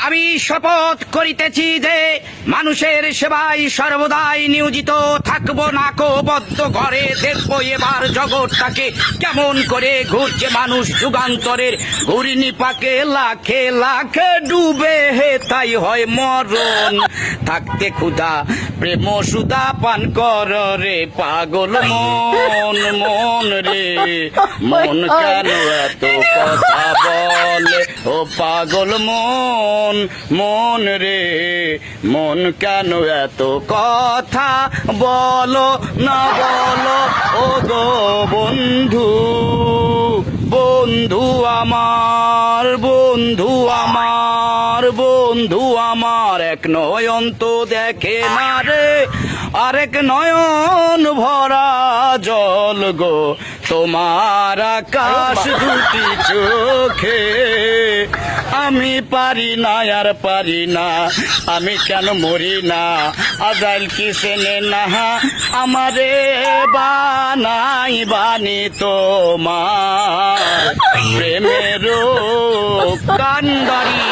আমি শপথ করিতেছি যে মানুষের সেবায় সর্বদাই নিয়োজিত থাকবো। নাকবদ্ধ ঘরে দেখবো এবার জগৎটাকে কেমন করে ঘুরছে মানুষ যুগান্তরের ঘূর্ণি পাকে লাখে লাখে ডুবে হে তাই হয় মরণ। থাকতে ক্ষুধা প্রেম সুধা পান কর রে পাগল মন মন রে মন কেন এত কথা বলে ও পাগল মন মন রে মন কেন এত কথা বলো না বলো ও গো বন্ধু বন্ধু আমার বন্ধু আমার বন্ধু আমার এক নয়ন তো দেখে না রে আরেক নয়ন ভরা জল গো তোমার আকাশ দুটি চোখে আমি পারি না আর পারি না আমি কেন মরি না আজাইল কি চেনে না আমারে বানাই বানি তোমার প্রেমের কান্ডারি